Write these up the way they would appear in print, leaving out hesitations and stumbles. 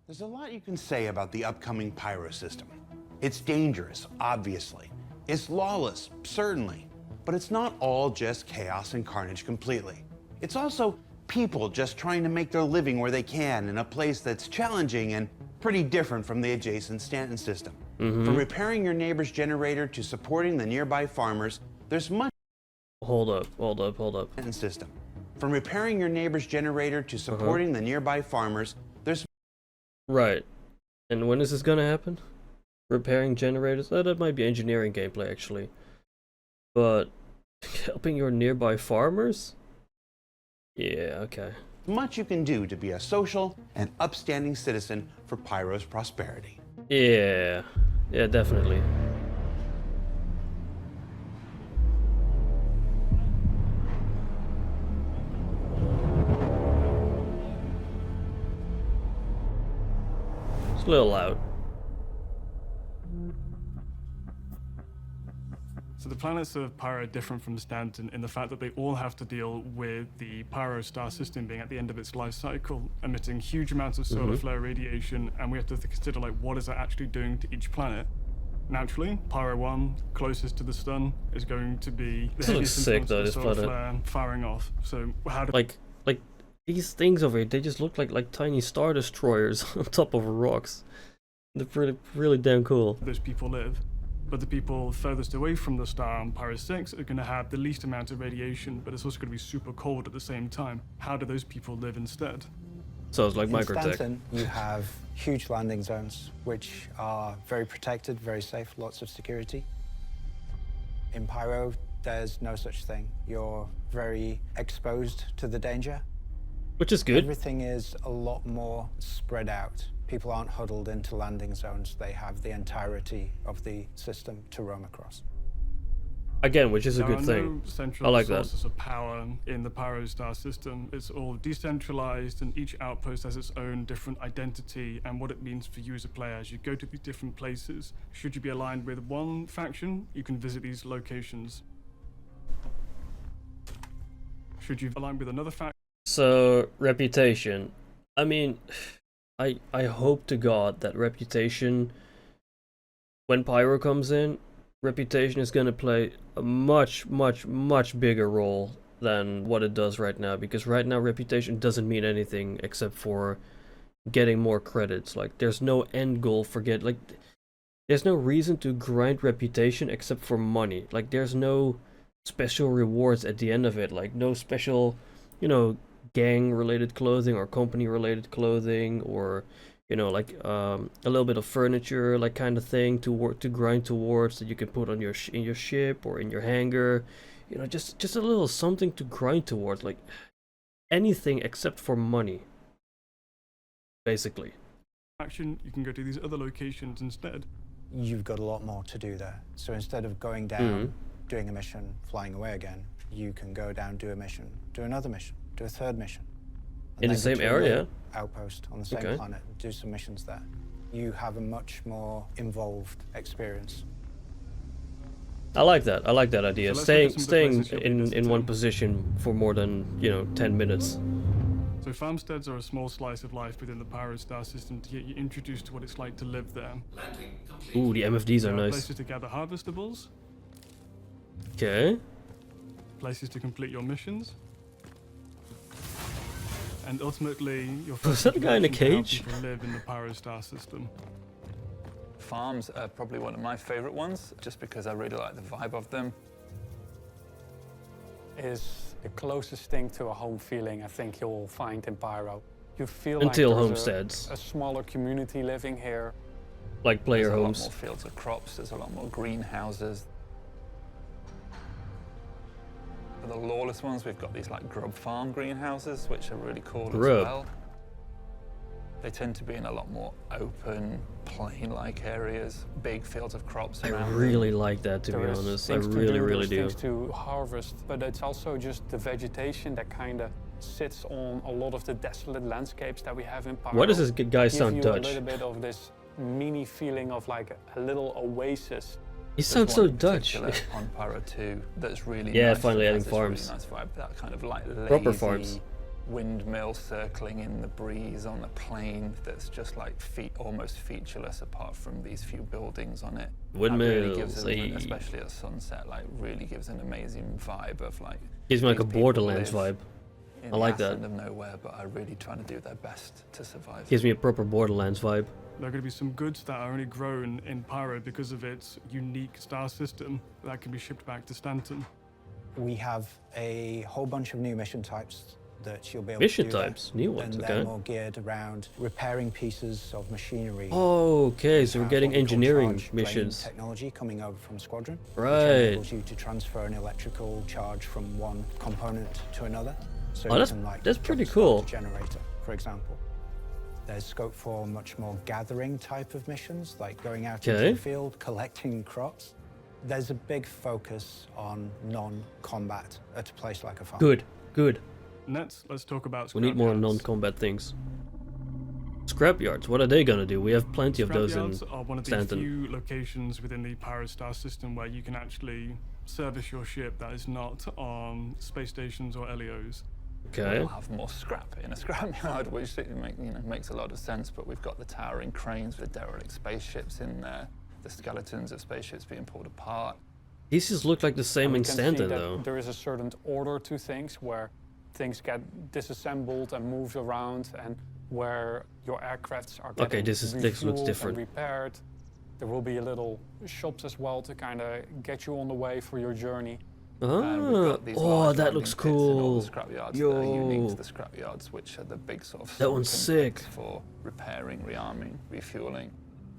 There's a lot you can say about the upcoming Pyro system. It's dangerous, obviously. It's lawless, certainly. But it's not all just chaos and carnage completely. It's also people just trying to make their living where they can in a place that's challenging and pretty different from the adjacent Stanton system. From repairing your neighbor's generator to supporting the nearby farmers, there's much. Hold up. Stanton system. From repairing your neighbor's generator to supporting the nearby farmers, there's. Right. And when is this gonna happen? Repairing generators? Oh, that might be engineering gameplay, actually. But helping your nearby farmers? Yeah, okay. Much you can do to be a social and upstanding citizen for Pyro's prosperity. Yeah, definitely. It's a little loud. So the planets of Pyro are different from Stanton in the fact that they all have to deal with the Pyro star system being at the end of its life cycle, emitting huge amounts of solar flare radiation, and we have to consider like what is that actually doing to each planet. Naturally, Pyro 1, closest to the sun, is going to be the heaviest influence of the solar flare firing off. So how do like these things over here, they just look like tiny star destroyers on top of rocks. They're really damn cool. those people live? But the people furthest away from the star on Pyro 6 are going to have the least amount of radiation, but it's also going to be super cold at the same time. How do those people live instead? So it's like In microtech. Stanton, you have huge landing zones, which are very protected, very safe, lots of security. In Pyro, there's no such thing. You're very exposed to the danger. Which is good. Everything is a lot more spread out. People aren't huddled into landing zones. They have the entirety of the system to roam across. Again, which is a There good are thing. no central I like that. sources of power in the Pyro star system. It's all decentralized, and each outpost has its own different identity and what it means for you as a player. As you go to these different places, should you be aligned with one faction, you can visit these locations. Should you align with another faction? So, reputation. I mean, I hope to God that reputation, when Pyro comes in, reputation is gonna play a much bigger role than what it does right now, because right now reputation doesn't mean anything except for getting more credits. Like, there's no end goal for there's no reason to grind reputation except for money. Like, there's no special rewards at the end of it, like no special, gang related clothing or company related clothing, or like a little bit of furniture, like kind of thing to grind towards, that you can put on your in your ship or in your hangar, just a little something to grind towards, like anything except for money, basically. Faction, you can go to these other locations instead. You've got a lot more to do there. So instead of going down, doing a mission, flying away again, you can go down, do a mission, do another mission, do a third mission. And In the then same go to area? another outpost on the same Okay. planet, do some missions there. You have a much more involved experience. I like that idea. So let's look at some of the Staying places you'll be in one visiting. position for more than 10 minutes. So farmsteads are a small slice of life within the Pyro star system to get you introduced to what it's like to live there. Ooh, the MFDs are There are nice. places to gather harvestables, Okay. places to complete your missions, and ultimately your Was that a guy in a motivation to help cage? people live in the Pyro star system. Farms are probably one of my favorite ones, just because I really like the vibe of them. Is the closest thing to a home feeling I think you'll find in Pyro. You feel Until like there's homesteads, a smaller community living here. like player There's a lot homes. more fields of crops, there's a lot more greenhouses. For the lawless ones, we've got these like grub farm greenhouses, which are really cool Grub. as well. They tend to be in a lot more open, plain-like areas, big fields of crops I around them. really like that, to be There is honest. I things to really there's do. things to harvest, but it's also just the vegetation that kind of sits on a lot of the desolate landscapes that we have in Pyro. Why does this guy Give sound you Dutch? a little bit of this mini feeling of like a little oasis. He There's sounds one so in Dutch. particular on Pyro 2 that's really Yeah, nice. finally It adding has this really farms. nice vibe, that kind of like Proper lazy, farms. windmill circling in the breeze on a plain that's just like almost featureless apart from these few buildings on it. Windmills, That really gives it, especially at sunset, like really gives an amazing vibe of like. Gives me like a these people Borderlands live vibe. in I like the that. end of nowhere, but are really trying to do their best to survive. Gives me a proper Borderlands vibe. There are going to be some goods that are only grown in Pyro because of its unique star system that can be shipped back to Stanton. We have a whole bunch of new mission types that you'll be able Mission to do there, types, new ones, and okay. they're more geared around repairing pieces of machinery. Okay, so we're have getting what we call engineering charge drain missions. technology coming over from Squadron, Right. which enables you to transfer an electrical charge from one component to another. So Oh, you that's- can, like, that's pretty jumpstart cool. a generator, for example. There's scope for much more gathering type of missions, like going out into Okay. the field, collecting crops. There's a big focus on non-combat at a place like a farm. Good, good. Next, let's talk about We need more scrapyards. non-combat things. Scrapyards, what are they gonna do? We have plenty of those in Scrapyards are one of the Stanton. few locations within the Pyro star system where you can actually service your ship that is not on space stations or LEOs. Okay. We'll have more scrap in a scrapyard, which makes a lot of sense, but we've got the towering cranes with derelict spaceships in there, the skeletons of spaceships being pulled apart. These just look like the same And we in can see Stanton, that though. there is a certain order to things where things get disassembled and moved around, and where your aircrafts are getting this looks refueled different. and repaired. There will be a little shops as well to kind of get you on the way for your journey. And we've Oh, got these oh, large that landing looks pits in all cool. the scrapyards that are unique Yo. to the scrapyards, which are the big sort of That one's sunken sick. pits for repairing, rearming, refueling.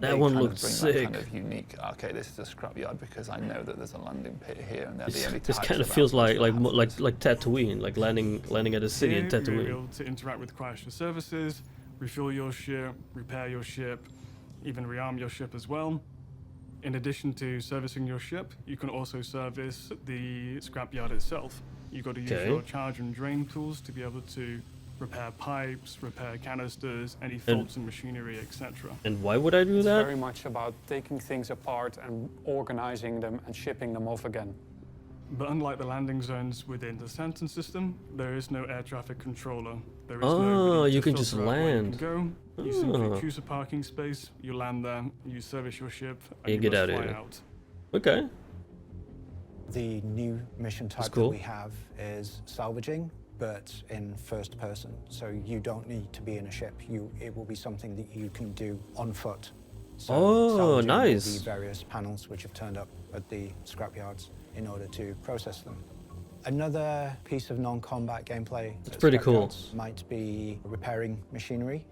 That They one kind of looks bring sick. That kind of unique. Okay, this is a scrapyard because I know that there's a landing pit here, and they're the only This types kind of of feels like outfits that have this. like Tatooine, like landing at a city in Here, you'll be Tatooine. able to interact with Chrysler services, refuel your ship, repair your ship, even rearm your ship as well. In addition to servicing your ship, you can also service the scrapyard itself. You've got to use Okay. your charge and drain tools to be able to repair pipes, repair canisters, any faults in machinery, etc. And why would I do It's that? very much about taking things apart and organizing them and shipping them off again. But unlike the landing zones within the Stanton system, there is no air traffic controller. There is Oh, nobody to you can just filter out where land. You can go. You Oh. simply choose a parking space, you land there, you service your ship, and You get must out of fly here. out. Okay. The new mission type cool. that we have is salvaging, but in first person. So you don't need to be in a ship. It will be something that you can do on foot. So Oh, salvaging nice. will be various panels which have turned up at the scrapyards in order to process them. Another piece of non-combat gameplay It's at pretty cool. scrapyards might be repairing machinery.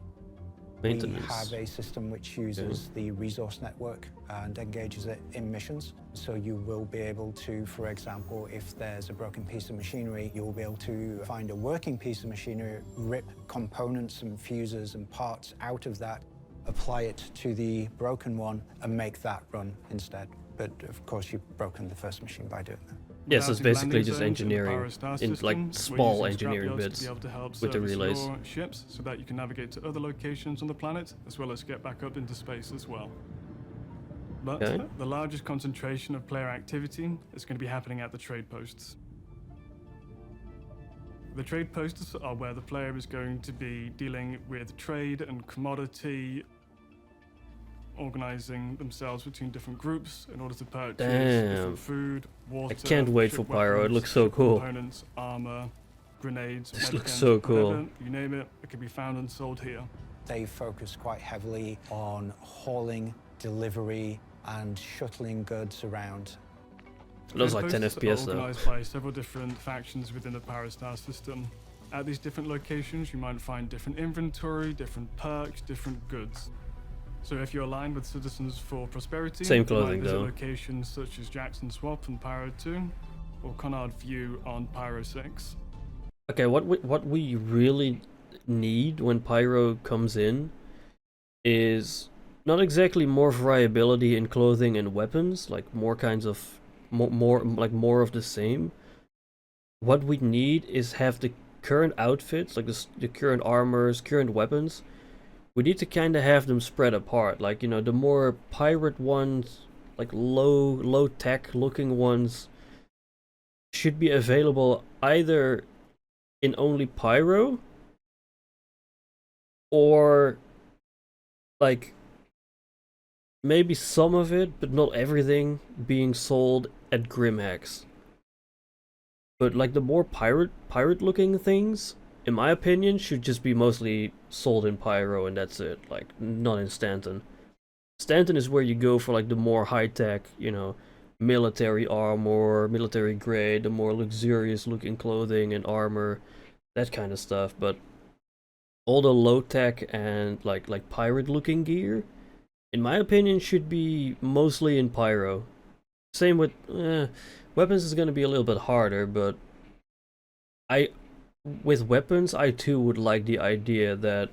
Maintenance. We have a system which uses the resource network and engages it in missions. So you will be able to, for example, if there's a broken piece of machinery, you will be able to find a working piece of machinery, rip components and fuses and parts out of that, apply it to the broken one, and make that run instead. But of course, you've broken the first machine by doing that. Yes, it's Without the basically landing just zones in the engineering, Pyro Star in like system, we're small using engineering scrapyards bits to be able to help with the service relays. your ships so that you can navigate to other locations on the planet, as well as get back up into space as well. But Okay. the largest concentration of player activity is going to be happening at the trade posts. The trade posts are where the player is going to be dealing with trade and commodity, organizing themselves between different groups in order to purchase Damn. different food, water. can't wait for ship Pyro, it weapons, looks so ship cool. Components, armor, grenades. This looks medicams, so cool. whatever, you name it, it can be found and sold here. They focus quite heavily on hauling, delivery, and shuttling goods around. It looks like 10 Trade posts FPS are though. organized by several different factions within the Pyro Star system. At these different locations, you might find different inventory, different perks, different goods. So if you're aligned with Citizens for Prosperity, Same you might clothing, visit though. locations such as Jackson Swap and Pyro 2, or Conard View on Pyro 6. Okay, what we really need when Pyro comes in is not exactly more variability in clothing and weapons, like more kinds of more of the same. What we need is have the current outfits, like the current armors, current weapons. We need to kind of have them spread apart, like, you know, the more pirate ones, like low tech looking ones, should be available either in only Pyro or like maybe some of it, but not everything, being sold at Grimhex. But like the more pirate looking things, in my opinion, should just be mostly sold in Pyro, and that's it. Like, not in Stanton. Stanton is where you go for like the more high tech, you know, military armor, military grade, the more luxurious looking clothing and armor, that kind of stuff. But all the low tech and like pirate looking gear, in my opinion, should be mostly in Pyro. Same with weapons is gonna be a little bit harder, but with weapons I too would like the idea that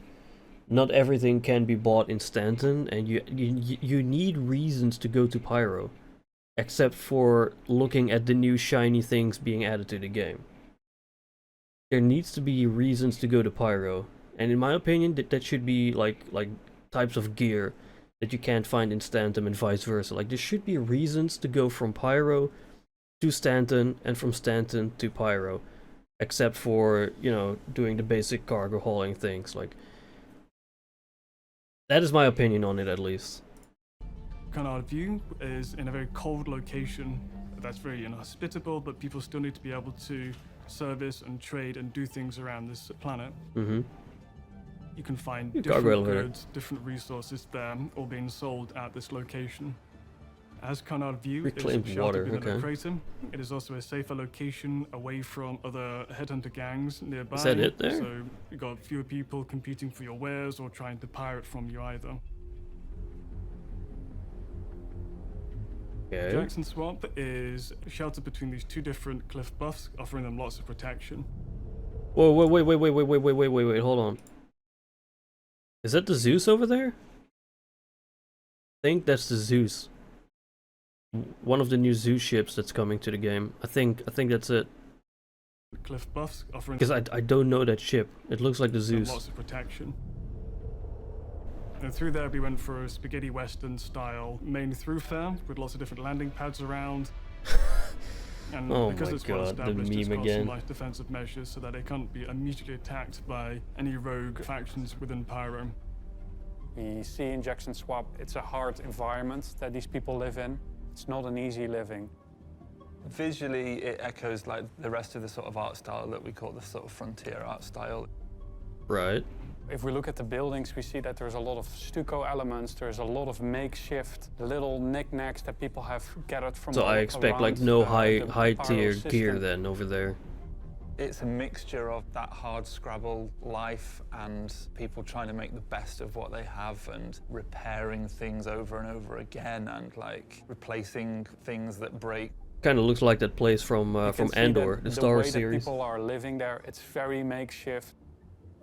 not everything can be bought in Stanton, and you need reasons to go to Pyro, except for looking at the new shiny things being added to the game. There needs to be reasons to go to Pyro, and in my opinion that should be like types of gear that you can't find in Stanton and vice versa. Like, there should be reasons to go from Pyro to Stanton and from Stanton to Pyro, except for, you know, doing the basic cargo hauling things. Like, that is my opinion on it, at least. Canard View is in a very cold location that's very inhospitable, but people still need to be able to service and trade and do things around this planet. Mm-hmm. You can find Cargo different elevator. goods, different resources there, all being sold at this location. As Canard View Reclaimed is water, sheltered within a okay. crater, it is also a safer location away from other headhunter gangs nearby. Is that it there? So you got fewer people competing for your wares or trying to pirate from you either. Okay. Jackson Swamp is sheltered between these two different cliff bluffs, offering them lots of protection. Whoa, wait, hold on. Is that the Zeus over there? I think that's the Zeus. One of the new Zeus ships that's coming to the game. I think that's it. Cliff buffs offering Because I don't know that ship. It looks like the them Zeus. lots of protection. And through there we went for a spaghetti western style main thoroughfare with lots of different landing pads around. And Oh because my it's well God, the established, it's meme got again. some nice defensive measures so that it can't be immediately attacked by any rogue factions within Pyro. We see in Jackson Swamp, it's a hard environment that these people live in. It's not an easy living. Visually, it echoes like the rest of the sort of art style that we call the sort of frontier art style. Right. If we look at the buildings, we see that there's a lot of stucco elements, there's a lot of makeshift, little knickknacks that people have gathered from So I expect like around no the high Pyro tier system. gear then over there. It's a mixture of that hard scrabble life and people trying to make the best of what they have and repairing things over and over again and like replacing things that break. Kind of looks like that place from You can see Andor, that the Star Wars way series. that people are living there, it's very makeshift.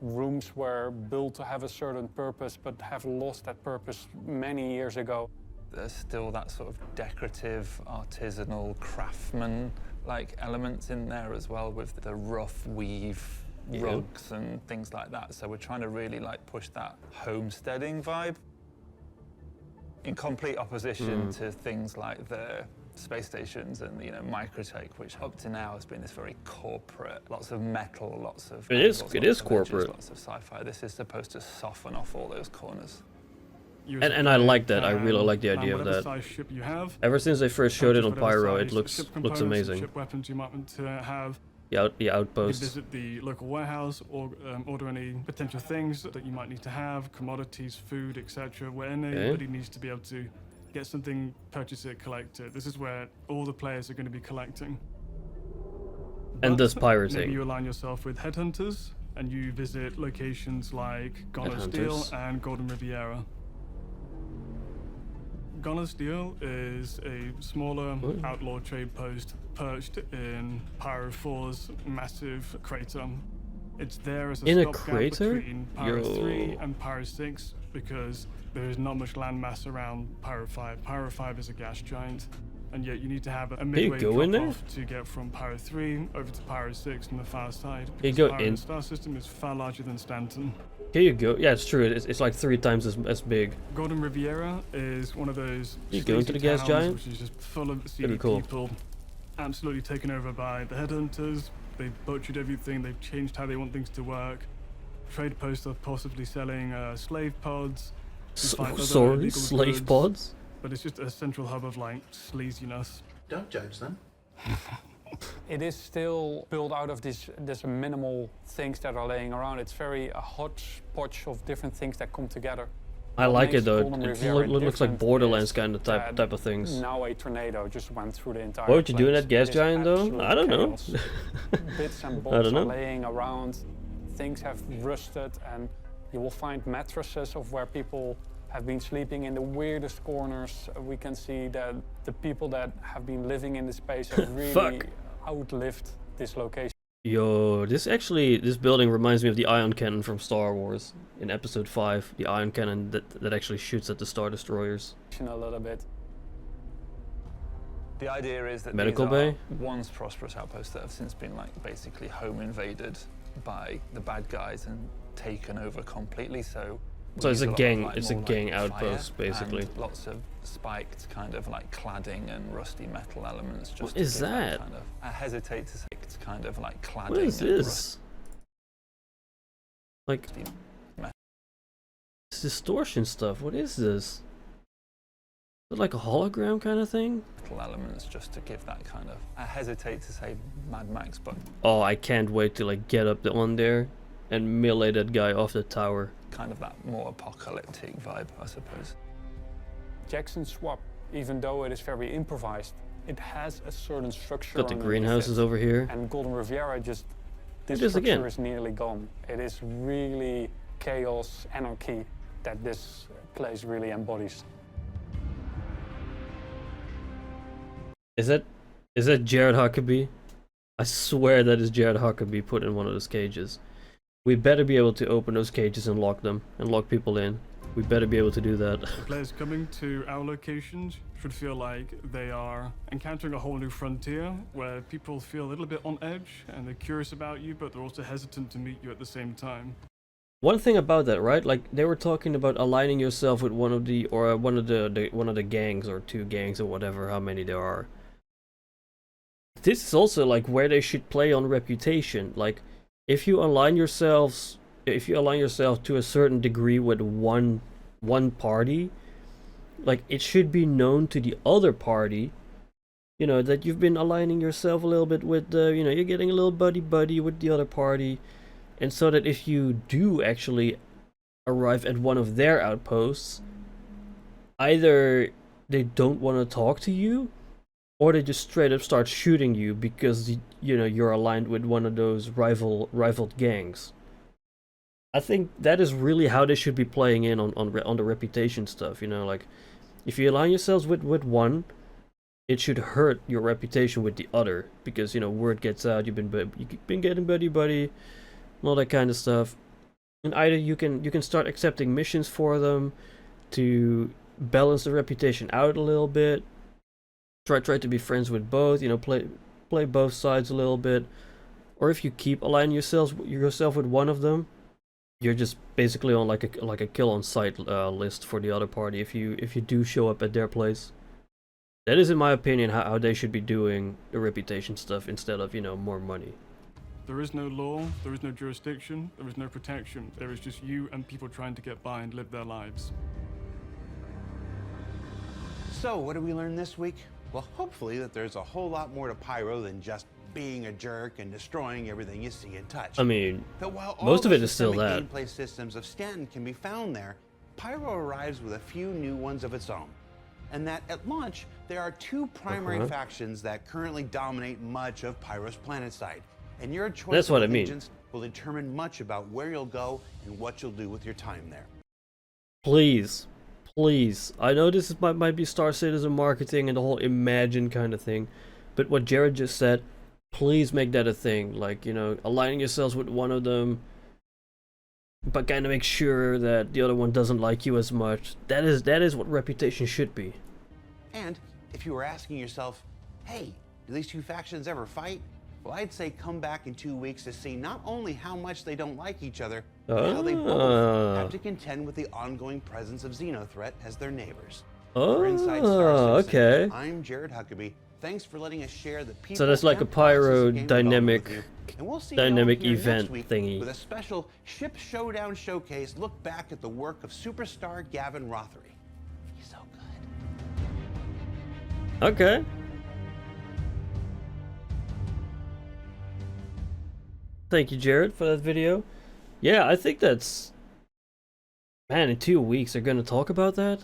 Rooms were built to have a certain purpose, but have lost that purpose many years ago. There's still that sort of decorative, artisanal, craftsman-like elements in there as well with the rough weave rugs and things like that. So we're trying to really like push that homesteading vibe in complete opposition to things like the space stations and, you know, Microtech, which up to now has been this very corporate, lots of metal, lots of It is angles, lots of corporate. edges, lots of sci-fi. This is supposed to soften off all those corners. And I like that. I really like the idea of that. Size ship you have, Ever since they first showed it on whatever Pyro, it size looks ship components and amazing. Ship weapons you might want to have. The You outposts. visit the local warehouse or order any potential things that you might need to have, commodities, food, etc. Where anybody needs to be able to get something, purchase it, collect it. This is where all the players are going to be collecting. And But thus pirating. Maybe you align yourself with headhunters and you visit locations like Gonner's Deal Headhunters. and Golden Riviera. Gonner's Deal is a smaller outlaw trade post perched in Pyro 4's massive crater. It's there as a In a stopgap crater? between Pyro 3 Yo. and Pyro 6 because there is not much land mass around Pyro 5. Pyro 5 is a gas giant, and yet you need to have a midway go in there? drop-off to get from Pyro 3 over to Pyro 6 on the far side. You because go Pyro, in- the star system is far larger than Stanton. Here you go. Yeah, it's true. It's like 3 times as big. Golden Riviera is one of those You go into sleazy the gas towns giant? which is just full of seedy cool. people, absolutely taken over by the headhunters. They've butchered everything. They've changed how they want things to work. trade posts are possibly selling slave pods. You find other Sorry, illegal slave goods, pods? But it's just a central hub of like sleaziness. Don't judge them. It is still built out of this minimal things that are laying around. It's very a hodgepodge of different things that come together. I What like it makes though. Golden It Riviera looks like different Borderlands is kind of type that of things. Now a tornado just went through the entire What would you do in place. that gas It is giant though? absolute I don't know. chaos. Bits and I bobs don't are know. laying around. Things have rusted, and you will find mattresses of where people have been sleeping in the weirdest corners. We can see that the people that have been living in the space have really outlived this location Yo, this building reminds me of the ion cannon from Star Wars in Episode 5. The ion cannon that actually shoots at the Star Destroyers. a little bit. The idea is that Medical these are bay? once prosperous outposts that have since been like basically home invaded by the bad guys and taken over completely. So So we it's use a lot of, gang. like, It's a more, gang like, outpost, fire basically. and lots of spiked kind of like cladding and rusty metal elements. Just What to is give that? Kind of, I hesitate to say it's kind of like cladding. What is and this? Like rusty it's distortion stuff. What is this? Is it like a hologram kind of thing? metal elements, just to give that kind of. I hesitate to say Mad Max, but Oh, I can't wait to like get up on there and melee that guy off the tower. kind of that more apocalyptic vibe, I suppose. Jackson Swap, even though it is very improvised, it has a certain structure. Got the underneath greenhouses it. over here. And Golden Riviera just this It is structure again. is nearly gone. It is really chaos, anarchy that this place really embodies. Is that Jared Huckabee? I swear that is Jared Huckabee put in one of those cages. We better be able to open those cages and lock them and lock people in. We better be able to do that. Players coming to our locations should feel like they are encountering a whole new frontier where people feel a little bit on edge and they're curious about you, but they're also hesitant to meet you at the same time. One thing about that, right? Like they were talking about aligning yourself with one of the gangs or two gangs or whatever, how many there are. This is also like where they should play on reputation. Like if you align yourself to a certain degree with one party, like it should be known to the other party, you know, that you've been aligning yourself a little bit with you're getting a little buddy with the other party. And so that if you do actually arrive at one of their outposts, either they don't want to talk to you, or they just straight up start shooting you because you're aligned with one of those rivaled gangs. I think that is really how they should be playing in on the reputation stuff. You know, like if you align yourselves with one, it should hurt your reputation with the other because word gets out. You've been getting buddy. And all that kind of stuff, and either you can start accepting missions for them to balance the reputation out a little bit. Try to be friends with both. Play both sides a little bit. Or if you keep aligning yourself with one of them, you're just basically on like a kill on sight list for the other party. If you do show up at their place, that is in my opinion how they should be doing the reputation stuff instead of more money. There is no law, there is no jurisdiction, there is no protection. There is just you and people trying to get by and live their lives. So, what did we learn this week? Well, hopefully that there's a whole lot more to Pyro than just being a jerk and destroying everything you see and touch. I mean, That while all most of the it is still systemic that. gameplay systems of Stanton can be found there, Pyro arrives with a few new ones of its own. And that at launch, there are two primary factions that currently dominate much of Pyro's planetside. And your choice That's of what I mean. allegiance will determine much about where you'll go and what you'll do with your time there. Please, I know this might be Star Citizen marketing and the whole imagine kind of thing, but what Jared just said, please make that a thing. Like, aligning yourselves with one of them, but kind of make sure that the other one doesn't like you as much. That is what reputation should be. And if you were asking yourself, hey, do these two factions ever fight? Well, I'd say come back in 2 weeks to see not only how much they don't like each other, but how they both have to contend with the ongoing presence of Xenothreat as their neighbors. For Inside Star Citizen, Okay. I'm Jared Huckabee. Thanks for letting us share the people. So that's like a and process of game development pyro with you. And we'll see dynamic you all here event next week thingy. with a special Ship Showdown showcase. Look back at the work of superstar Gavin Rothery. He's so good. Okay. Thank you, Jared, for that video. Yeah, I think that's... Man, in 2 weeks they're gonna talk about that?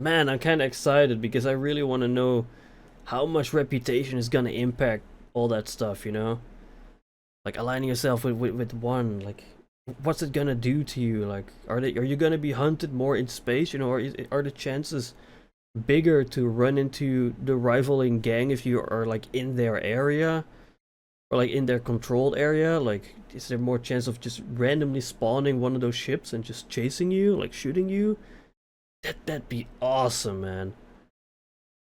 Man, I'm kinda excited because I really want to know how much reputation is gonna impact all that stuff, you know? Like aligning yourself with one, like what's it gonna do to you? Like are you gonna be hunted more in space, you know, or are the chances bigger to run into the rivaling gang if you are like in their area? Or like in their controlled area? Like is there more chance of just randomly spawning one of those ships and just chasing you, like shooting you? That'd be awesome, man.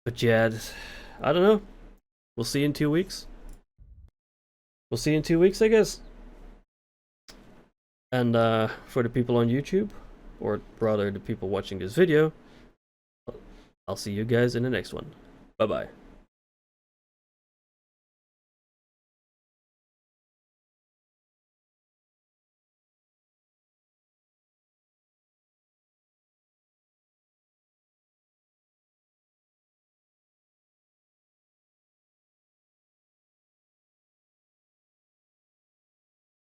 But yeah, I don't know. We'll see in 2 weeks. We'll see in 2 weeks, I guess. And for the people on YouTube, or rather the people watching this video, I'll see you guys in the next one. Bye bye.